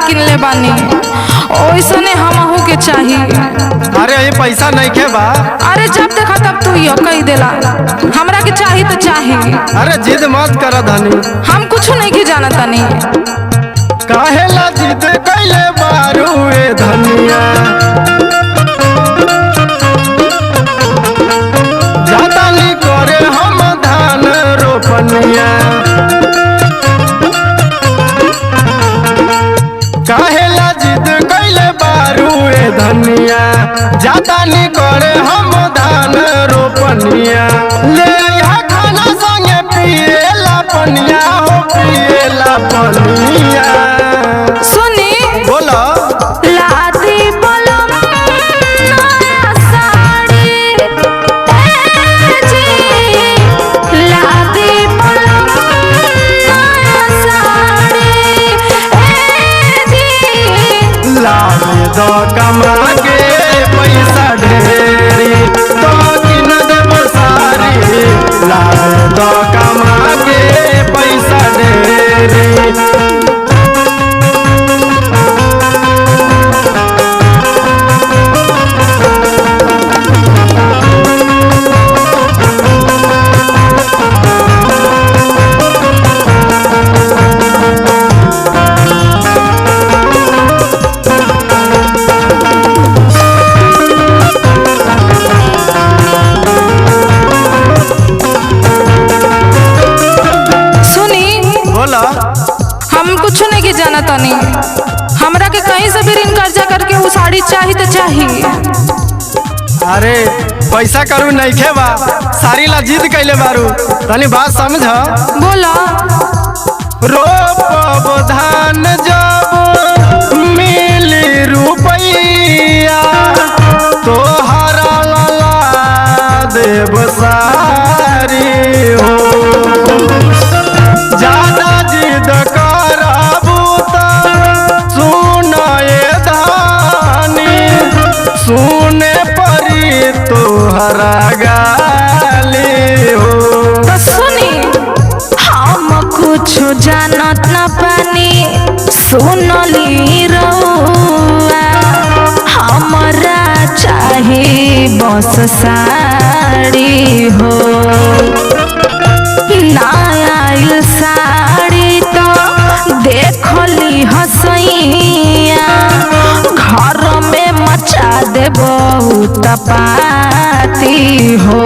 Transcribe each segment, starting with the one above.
किनले बानी ओइसने हमहू के चाहिए। अरे ये पैसा नहीं के बा। अरे जब देखा तब तू यो कही देला हमरा के चाहिए तो चाहिए। अरे जिद मत कर धनी, हम कुछ नहीं के जाना तनी। काहेला जिद कैले बारू ए धनिया, ज्यादा नहीं करे हम धान रोपनिया। काहेला जिद कैले बारू ए धनिया, ज्यादा नहीं करे हम धान रोपनिया। ले यहाँ खाना संगे पिएला पनिया हो पिएला पनिया। सुनी बोला लादी बलम नया साड़ी ए जी, लादी बलम नया साड़ी ए जी। लागे दो कमा के पैसा ढेरी तो किन देब सारी। लागे दो कमा के पैसा ढेरी। हम कुछ नहीं के जाना तनी। हमरा के कहीं से भी ऋण कर्जा करके वो साड़ी चाहिए तो चाहिए। अरे पैसा करू नहीं खे बा, सारी ला जिद कैले बारू। तनी बात समझ। बोला रोपब धान जब मिली रुपैया, तोहरा ला देब सारी हो। ज्यादा जिद करबू त सुन ए धानी, सुने परी तोहरा गाली हो। तो सुनी हम कुछ जानत न पानी, सुनली रउआ हमरा चाही बस साड़ी हो। नया साड़ी तो देखली हसैया, घर में मचा दे बहुत पाती हो।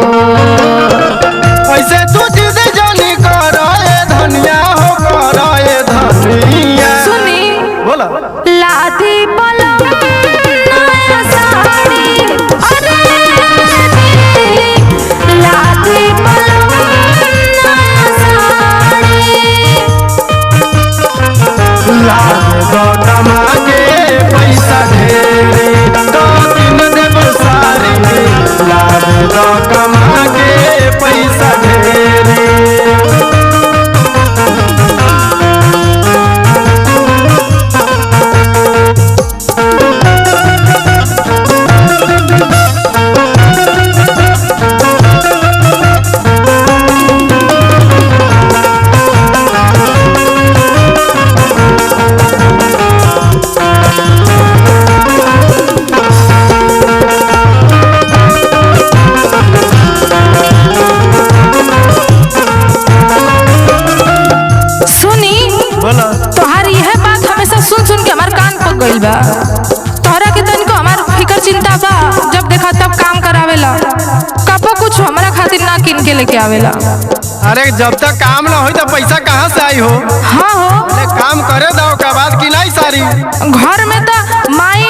ऐसे तू जिद जानी कर धनिया हो, कर धनिया। सुनी बोला लादी बलम नया साड़ी, अरे लादी बलम नया साड़ी। लागे दो कमा के पैसा ढेरी तो किन देब सारी। लागे दो कमा के पैसा ढेरी। तोहार यह बात हमेशा सुन सुन के हमार कान पक गइल बा। तोहरा के तनिको हमार फिकर चिंता बा, जब देखा तब काम करावेला, कबो कुछ हमरा खातिर ना किन के लेके आवेला। अरे जब तक काम ना होई तो पैसा कहाँ से आई हो। हाँ हो, काम करे दो का बाद की लाई सारी। घर में तो माई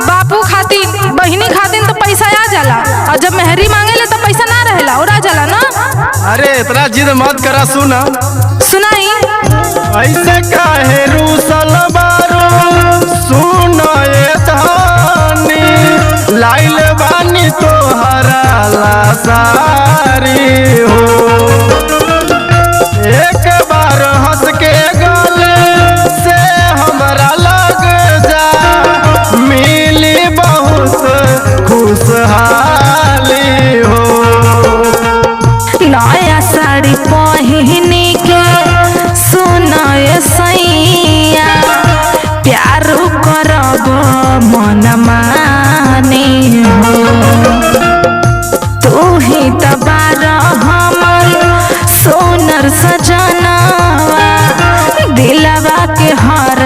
बापू खातिर बहिनी खातिर तो पैसा आ जाला, और जब मेहरी मांगेले तो पैसा ना रहेला और आ जाला ना। अरे इतना जिद मत करा, सुना सुनाई ऐसे काहे रूसल बारू। सुन ए धानी लाइल बानी तोहरा ला सारी हो। एक बार हंस के गले से हमरा लग जा, मिली बहुत खुशहाली हो। नया साड़ी पहनी के सुनाए सैया, प्यार हर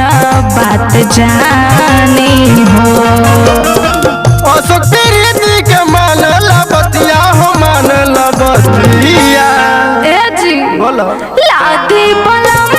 बात जानी हो। अशोक प्रीति के मानल बतिया हो मानल बतिया। ए जी बोलो लादी पलम